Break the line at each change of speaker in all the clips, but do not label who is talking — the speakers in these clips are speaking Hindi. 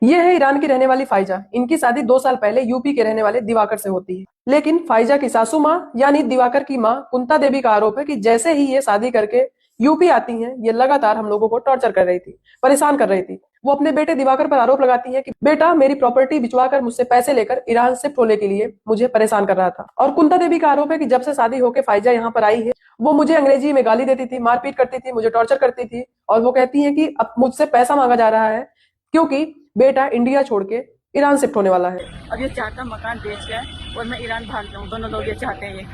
ये है ईरान की रहने वाली फाइजा। इनकी शादी 2 साल पहले यूपी के रहने वाले दिवाकर से होती है। लेकिन फाइजा की सासू माँ यानी दिवाकर की माँ कुंता देवी का आरोप है कि जैसे ही ये शादी करके यूपी आती हैं, ये लगातार हम लोगों को टॉर्चर कर रही थी, परेशान कर रही थी। वो अपने बेटे दिवाकर पर आरोप लगाती है कि बेटा मेरी प्रॉपर्टी बिचवाकर मुझसे पैसे लेकर ईरान शिफ्ट होने के लिए मुझे परेशान कर रहा था। और कुंता देवी का आरोप है कि जब से शादी होकर फाइजा यहाँ पर आई है, वो मुझे अंग्रेजी में गाली देती थी, मारपीट करती थी, मुझे टॉर्चर करती थी। और वो कहती है कि अब मुझसे पैसा मांगा जा रहा है क्योंकि बेटा इंडिया छोड़ के ईरान शिफ्ट होने वाला है।
अब ये चाहता मकान बेच के और मैं ईरान भाग जाऊँ। दोनों लोग ये चाहते हैं,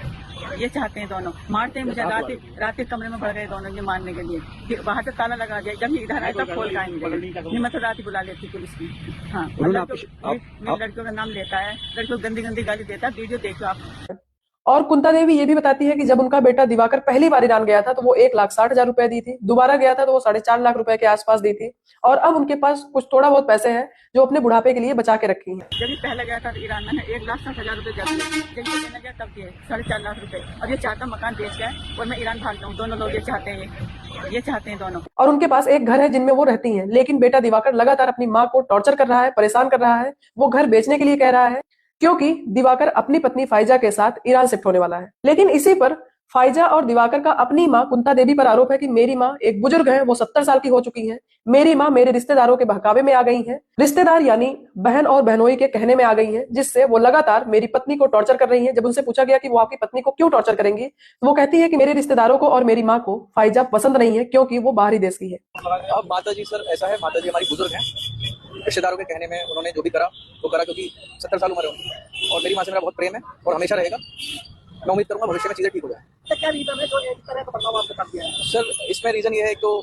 ये चाहते हैं। दोनों मारते हैं मुझे। रात के कमरे में भर गए दोनों ये मारने के लिए। फिर बाहर से ताला लगा दिया। जब ये इधर आए तब खोल के आएंगे। नहीं मैं तो रात ही बुला लेती पुलिस की। हाँ, लड़कियों का नाम लेता है, लड़कियों को गंदी गंदी गाली देता है। वीडियो देखो आप।
और कुंता देवी ये भी बताती है कि जब उनका बेटा दिवाकर पहली बार ईरान गया था तो वो 1,60,000 रुपए दी थी, दोबारा गया था तो वो 4.5 लाख रुपए के आसपास दी थी। और अब उनके पास कुछ थोड़ा बहुत पैसे हैं जो अपने बुढ़ापे के लिए बचा के रखी हैं।
जब पहले गया था ईरान में 1,60,000 रुपए जब देने गया तब दिए 4.5 लाख रुपए। अब ये चाहता मकान बेच के और मैं ईरान भाग जाऊँ। दोनों लोग ये चाहते हैं दोनों।
और उनके पास एक घर है जिनमें वो रहती हैं, लेकिन बेटा दिवाकर लगातार अपनी माँ को टॉर्चर कर रहा है, परेशान कर रहा है। वो घर बेचने के लिए कह रहा है क्योंकि दिवाकर अपनी पत्नी फाइजा के साथ ईरान शिफ्ट होने वाला है। लेकिन इसी पर फाइजा और दिवाकर का अपनी माँ कुंता देवी पर आरोप है कि मेरी माँ एक बुजुर्ग है, वो 70 साल की हो चुकी है। मेरी माँ मेरे रिश्तेदारों के बहकावे में आ गई है, रिश्तेदार यानी बहन और बहनोई के कहने में आ गई है, जिससे वो लगातार मेरी पत्नी को टॉर्चर कर रही है। जब उनसे पूछा गया कि वो आपकी पत्नी को क्यों टॉर्चर करेंगी, तो वो कहती है कि मेरे रिश्तेदारों को और मेरी माँ को फाइजा पसंद नहीं है क्योंकि वो बाहरी देश की है।
अब माता जी सर ऐसा है, माता जी हमारी बुजुर्ग हैं, रिश्तेदारों के कहने में उन्होंने जो भी करा वो करा क्योंकि 70 साल उम्र है उनकी और मेरी माँ से मेरा बहुत प्रेम है और हमेशा रहेगा। मैं उम्मीद करूंगा भविष्य में चीजें ठीक हो जाए।
तो क्या रीजन है जो एक तरह का बदलाव आपने कर दिया है?
सर इसमें रीजन ये है तो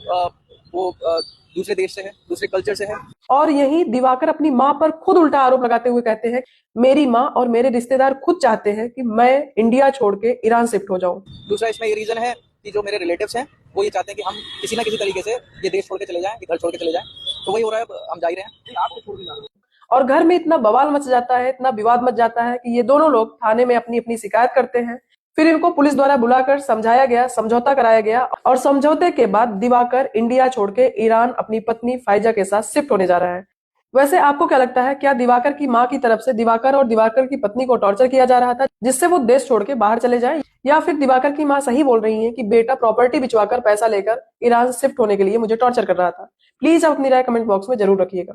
वो दूसरे देश से है, दूसरे कल्चर से है।
और यही दिवाकर अपनी माँ पर खुद उल्टा आरोप लगाते हुए कहते हैं मेरी माँ और मेरे रिश्तेदार खुद चाहते हैं कि मैं इंडिया छोड़ के ईरान शिफ्ट हो जाऊं।
दूसरा इसमें ये रीजन है कि जो मेरे रिलेटिव्स हैं वो ये चाहते हैं कि हम किसी ना किसी तरीके से ये देश छोड़ के चले जाएं, ये घर छोड़ के चले जाएं। तो वही हो रहा है, हम जा ही रहे हैं। आपको छोड़ के
और घर में इतना बवाल मच जाता है, इतना विवाद मच जाता है कि ये दोनों लोग थाने में अपनी अपनी शिकायत करते हैं। फिर इनको पुलिस द्वारा बुलाकर समझाया गया, समझौता कराया गया और समझौते के बाद दिवाकर इंडिया छोड़ के ईरान अपनी पत्नी फाइजा के साथ शिफ्ट होने जा रहा है। वैसे आपको क्या लगता है, क्या दिवाकर की माँ की तरफ से दिवाकर और दिवाकर की पत्नी को टॉर्चर किया जा रहा था जिससे वो देश छोड़ के बाहर चले जाएं, या फिर दिवाकर की माँ सही बोल रही है कि बेटा प्रॉपर्टी बिचवाकर पैसा लेकर ईरान शिफ्ट होने के लिए मुझे टॉर्चर कर रहा था? प्लीज आप अपनी राय कमेंट बॉक्स में जरूर रखिएगा।